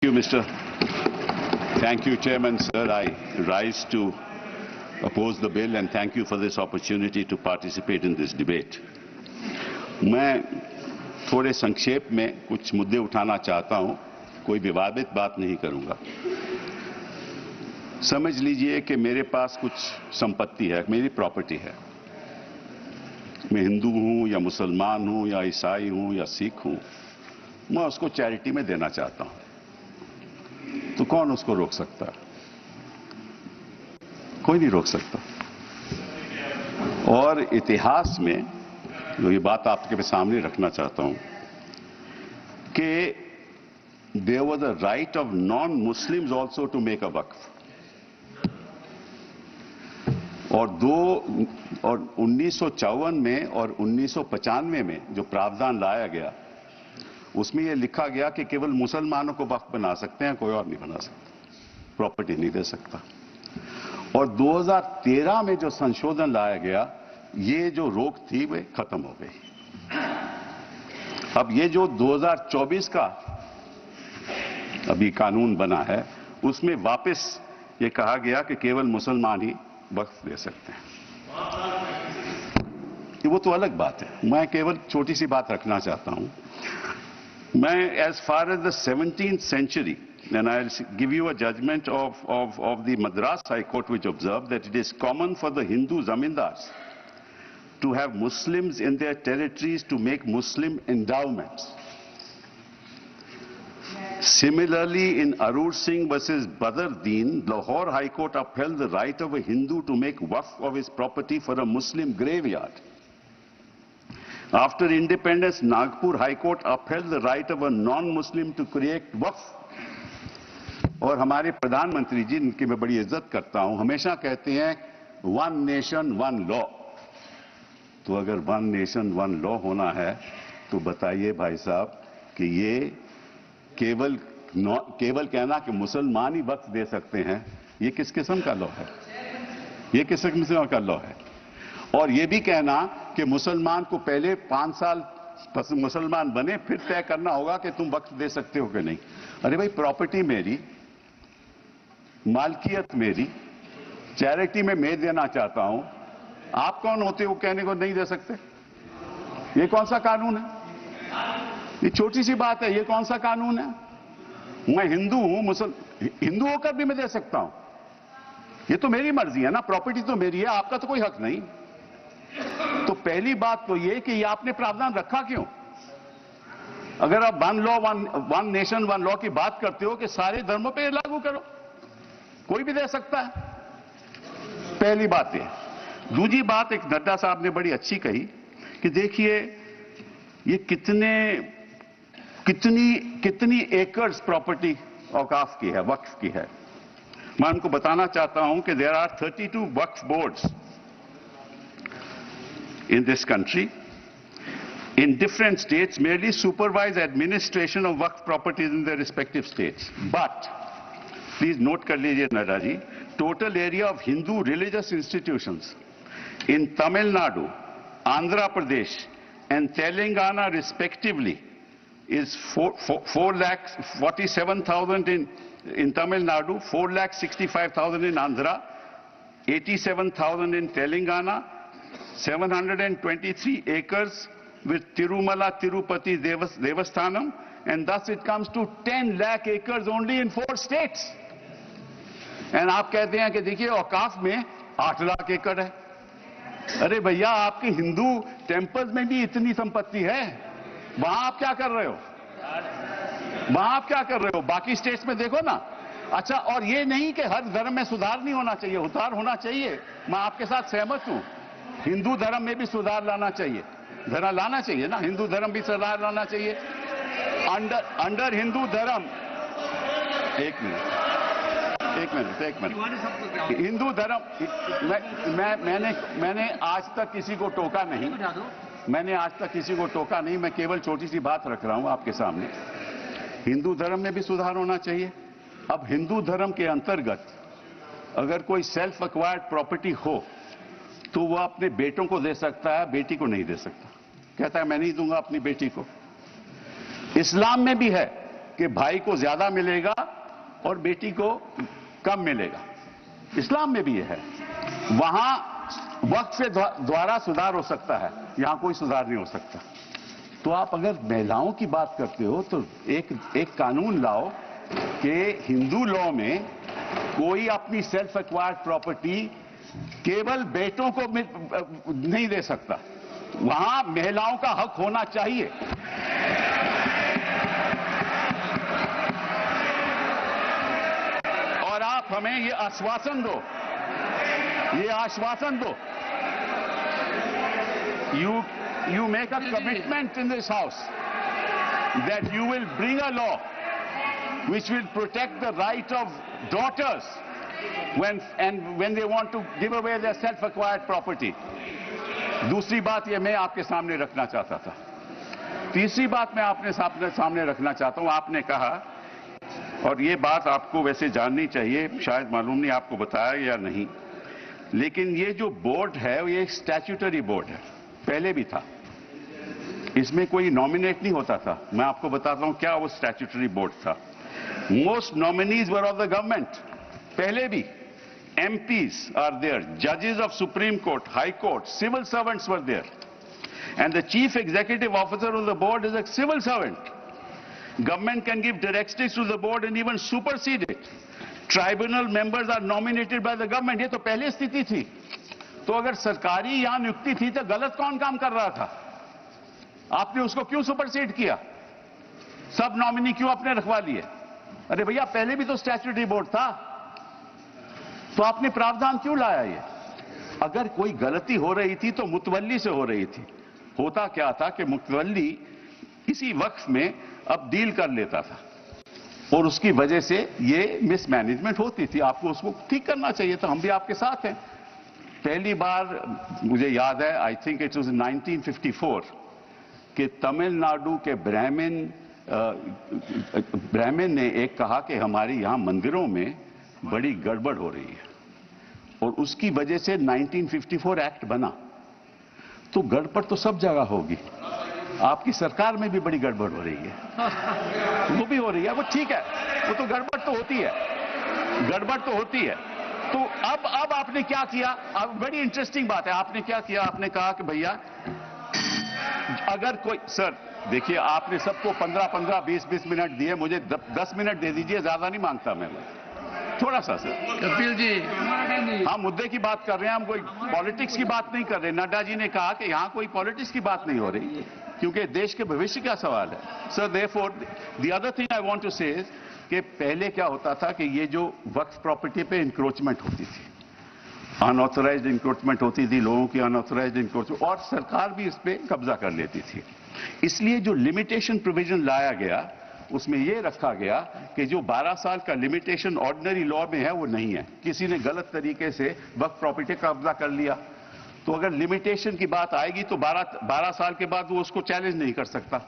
Thank you, Mr. Thank you, Chairman, sir. I rise to oppose the bill and thank you for this opportunity to participate in this debate. मैं थोड़े संक्षेप में कुछ मुद्दे उठाना चाहता हूं, कोई विवादित बात नहीं करूंगा। समझ लीजिए कि मेरे पास कुछ संपत्ति है, मेरी प्रॉपर्टी है। मैं हिंदू हूं या मुसलमान हूं या ईसाई हूं या सिख हूं, मैं उसको चैरिटी में देना चाहता हूं, तो कौन उसको रोक सकता है? कोई नहीं रोक सकता। और इतिहास में जो ये बात आपके सामने रखना चाहता हूं कि there was a right of non Muslims also to make a waqf. और 1954 में और 1995 में जो प्रावधान लाया गया, उसमें यह लिखा गया कि केवल मुसलमानों को वक्फ बना सकते हैं, कोई और नहीं बना सकता, प्रॉपर्टी नहीं दे सकता। और 2013 में जो संशोधन लाया गया, ये जो रोक थी वे खत्म हो गई। अब ये जो 2024 का अभी कानून बना है, उसमें वापस ये कहा गया कि केवल मुसलमान ही वक्फ दे सकते हैं। वो तो अलग बात है, मैं केवल छोटी सी बात रखना चाहता हूं। मैं as far as the 17th century, and I'll give you a judgment of the Madras High Court, which observed that it is common for the Hindu zamindars to have Muslims in their territories to make Muslim endowments. Similarly, in Arur Singh versus Badr Deen, Lahore High Court upheld the right of a Hindu to make waqf of his property for a Muslim graveyard. After independence, Nagpur High Court upheld the right of a non-Muslim to create waqf. और हमारे प्रधानमंत्री जी, इनकी मैं बड़ी इज्जत करता हूं, हमेशा कहते हैं वन नेशन वन लॉ। तो अगर वन नेशन वन लॉ होना है तो बताइए भाई साहब कि ये केवल कहना कि मुसलमान ही वक्फ दे सकते हैं, ये किस किस्म का लॉ है? ये किस किस्म का लॉ है? और ये भी कहना कि मुसलमान को पहले 5 साल मुसलमान बने, फिर तय करना होगा कि तुम वक्फ दे सकते हो कि नहीं। अरे भाई, प्रॉपर्टी मेरी, मालकियत मेरी, चैरिटी में मैं देना चाहता हूं, आप कौन होते हो कहने को नहीं दे सकते? ये कौन सा कानून है? ये छोटी सी बात है, ये कौन सा कानून है? मैं हिंदू हूं, हिंदू होकर भी मैं दे सकता हूं। ये तो मेरी मर्जी है ना, प्रॉपर्टी तो मेरी है, आपका तो कोई हक नहीं। तो पहली बात तो ये कि ये आपने प्रावधान रखा क्यों? अगर आप वन नेशन वन लॉ की बात करते हो कि सारे धर्मों पे लागू करो, कोई भी दे सकता है। पहली बात ये। दूसरी बात, एक नड्डा साहब ने बड़ी अच्छी कही कि देखिए ये कितनी एकर्स प्रॉपर्टी औकाफ की है, वक्फ की है। मैं उनको बताना चाहता हूं कि there are 32 Waqf boards in this country, in different states, merely supervise administration of waqf properties in their respective states. But, please note kar lijiye Nadda ji, total area of Hindu religious institutions in Tamil Nadu, Andhra Pradesh and Telangana respectively is 4,47,000 in Tamil Nadu, 4,65,000 in Andhra, 87,000 in Telangana, 723 acres with Tirumala Tirupati Devasthanam, and thus it comes to 10 lakh acres only in 4 states. And आप कहते हैं कि देखिए औकाफ में 8 लाख एकड़ है। अरे भैया, आपके हिंदू टेम्पल्स में भी इतनी संपत्ति है, वहां आप क्या कर रहे हो? वहां आप क्या कर रहे हो? बाकी स्टेट्स में देखो ना। अच्छा, और ये नहीं कि हर धर्म में सुधार नहीं होना चाहिए, उतार होना चाहिए, मैं आपके साथ सहमत हूं। हिंदू धर्म में भी सुधार लाना चाहिए, लाना चाहिए ना, हिंदू धर्म भी सुधार लाना चाहिए। अंडर हिंदू धर्म, एक मिनट, हिंदू धर्म, मैंने आज तक किसी को टोका नहीं, मैं केवल छोटी सी बात रख रहा हूं आपके सामने। हिंदू धर्म में भी सुधार होना चाहिए। अब हिंदू धर्म के अंतर्गत अगर कोई सेल्फ एक्वायर्ड प्रॉपर्टी हो तो वो अपने बेटों को दे सकता है, बेटी को नहीं दे सकता। कहता है मैं नहीं दूंगा अपनी बेटी को। इस्लाम में भी है कि भाई को ज्यादा मिलेगा और बेटी को कम मिलेगा। इस्लाम में भी यह है। वहां वक्त से द्वारा सुधार हो सकता है, यहां कोई सुधार नहीं हो सकता। तो आप अगर महिलाओं की बात करते हो तो एक कानून लाओ कि हिंदू लॉ में कोई अपनी सेल्फ एक्वायर्ड प्रॉपर्टी केवल बेटों को नहीं दे सकता, वहां महिलाओं का हक होना चाहिए। और आप हमें ये आश्वासन दो, you make a commitment in this house that you will bring a law which will protect the right of daughters when they want to give away their self-acquired property. दूसरी बात ये मैं आपके सामने रखना चाहता था। तीसरी बात मैं आपने सामने रखना चाहता हूं। आपने कहा, और ये बात आपको वैसे जाननी चाहिए, शायद मालूम नहीं आपको बताया या नहीं, लेकिन ये जो बोर्ड है ये एक स्टैट्यूटरी बोर्ड है, पहले भी था। इसमें कोई नॉमिनेट नहीं होता था। मैं आपको बताता हूं क्या वो स्टैट्यूटरी बोर्ड था। Most nominees were of the government, पहले भी। MPs are there, judges of Supreme Court, High Court, civil servants were there. And the chief executive officer of the board is a civil servant. Government can give directives to the board and even supersede it. Tribunal members are nominated by the government. ये तो पहले स्थिति थी। तो अगर सरकारी यहां नियुक्ति थी तो गलत कौन काम कर रहा था? आपने उसको क्यों सुपरसीड किया? सब नॉमिनी क्यों आपने रखवा लिए? अरे भैया, पहले भी तो स्टैट्यूटरी बोर्ड था, तो आपने प्रावधान क्यों लाया? ये अगर कोई गलती हो रही थी तो मुतवल्ली से हो रही थी। होता क्या था कि मुतवल्ली इसी वक्त में अब डील कर लेता था और उसकी वजह से ये मिसमैनेजमेंट होती थी। आपको उसको ठीक करना चाहिए था। हम भी आपके साथ हैं। पहली बार मुझे याद है, आई थिंक इट वाज 1954, कि तमिलनाडु के ब्राह्मण ने एक कहा कि हमारे यहां मंदिरों में बड़ी गड़बड़ हो रही है, और उसकी वजह से 1954 एक्ट बना। तो गड़बड़ तो सब जगह होगी, आपकी सरकार में भी बड़ी गड़बड़ हो रही है, वो भी हो रही है, वो ठीक है, वो तो गड़बड़ तो होती है, गड़बड़ तो होती है। तो अब आपने क्या किया? अब बड़ी इंटरेस्टिंग बात है, आपने क्या किया? आपने कहा कि भैया अगर कोई, सर देखिए, आपने सबको 15-15, 20-20 मिनट दिए, मुझे 10 मिनट दे दीजिए, ज्यादा नहीं मांगता मैं, थोड़ा सा। सर कपिल जी, हम मुद्दे की बात कर रहे हैं, हम कोई पॉलिटिक्स की बात नहीं कर रहे। नड्डा जी ने कहा कि यहां कोई पॉलिटिक्स की बात नहीं हो रही, क्योंकि देश के भविष्य का सवाल है। Sir therefore the other thing I want to say is कि पहले क्या होता था कि ये जो वक्फ प्रॉपर्टी पे इंक्रोचमेंट होती थी, अनऑथराइज्ड इंक्रोचमेंट होती थी, लोगों की अनऑथराइज्ड इंक्रोचमेंट, और सरकार भी इस पे कब्जा कर लेती थी। इसलिए जो लिमिटेशन प्रोविजन लाया गया, उसमें यह रखा गया कि जो 12 साल का लिमिटेशन ऑर्डिनरी लॉ में है वो नहीं है। किसी ने गलत तरीके से वक्फ प्रॉपर्टी का कब्जा कर लिया तो अगर लिमिटेशन की बात आएगी तो 12 साल के बाद वो उसको चैलेंज नहीं कर सकता।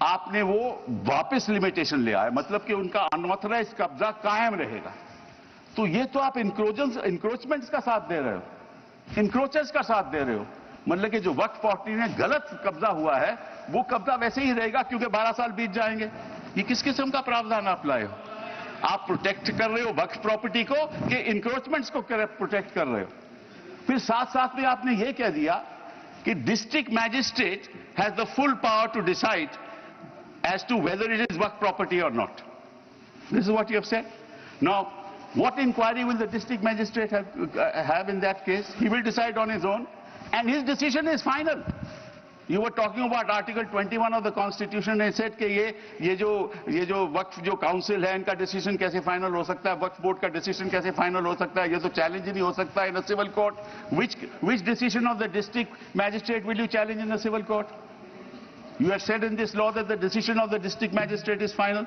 आपने वो वापस लिमिटेशन ले आए, मतलब कि उनका अनऑथराइज कब्जा कायम रहेगा। तो ये तो आप इंक्रोचमेंट्स का साथ दे रहे हो, इंक्रोचर्स का साथ दे रहे हो। मतलब कि जो वक्फ प्रॉपर्टी में गलत कब्जा हुआ है वो कब्जा वैसे ही रहेगा, क्योंकि 12 साल बीत जाएंगे। ये किस किस्म का प्रावधान आप लाए हो? आप प्रोटेक्ट कर रहे हो वक्फ प्रॉपर्टी को कि इंक्रोचमेंट्स को प्रोटेक्ट कर रहे हो? फिर साथ साथ में आपने ये कह दिया कि district magistrate has the full power to decide as to whether it is waqf property और not. This is what you have said. Now what inquiry will the district magistrate have in that case? He will decide on his own and his decision is final. You were talking about Article 21 of the Constitution and said कि ये जो वक्फ जो council है इनका decision कैसे final हो सकता है, वक्फ बोर्ड का डिसीजन कैसे फाइनल हो सकता है, ये तो चैलेंज ही नहीं हो सकता in a civil court. Which decision of the district magistrate will you challenge in the civil court? You have said in this law that the decision of the district magistrate is final.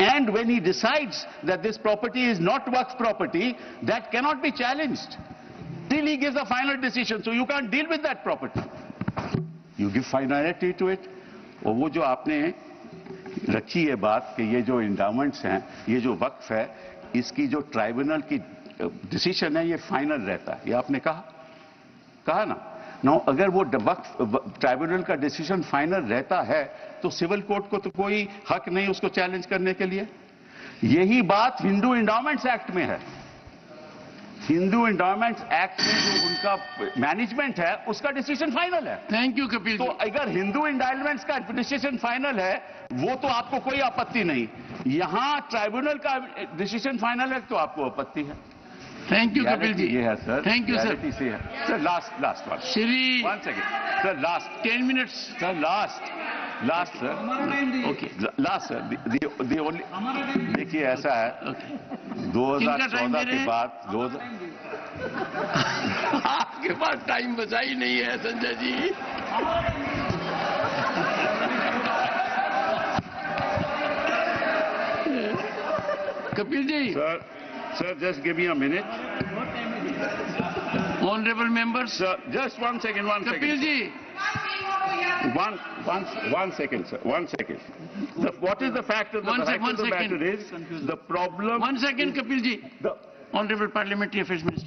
And when he decides that this property is not waqf property, that cannot be challenged till he gives a final decision. So you can't deal with that property. You give finality to it. और वो जो आपने रखी है बात कि ये जो इंडाउमेंट्स हैं, ये जो वक्फ है, इसकी जो ट्राइब्यूनल की डिसीजन है ये फाइनल रहता है, ये आपने कहा ना। नो अगर वो ट्राइब्यूनल का डिसीजन फाइनल रहता है तो सिविल कोर्ट को तो कोई हक नहीं उसको चैलेंज करने के लिए। यही बात हिंदू इंडोमेंट्स एक्ट में है। हिंदू इंडोमेंट्स एक्ट में जो उनका मैनेजमेंट है उसका डिसीजन फाइनल है। थैंक यू कपिल तो जी। अगर हिंदू इंडोमेंट्स का डिसीजन फाइनल है वो तो आपको कोई आपत्ति नहीं, यहां ट्राइब्यूनल का डिसीजन फाइनल है तो आपको आपत्ति है। Thank you Kapil ji. ये है सर। Thank you sir. से है sir. Last one Shri 1 second sir. Last 10 minutes sir. Last sir. Okay. Last sir. Only देखिए ऐसा है 2014 के बाद आपके पास टाइम बचा ही नहीं है Sanjay ji. Kapil ji. Sir, just give me a minute. Honorable members. Sir, just 1 second. Kapil ji. One second, sir. 1 second. What is the fact of the matter is the problem. 1 second, Kapil ji. Honorable Parliamentary Affairs Minister.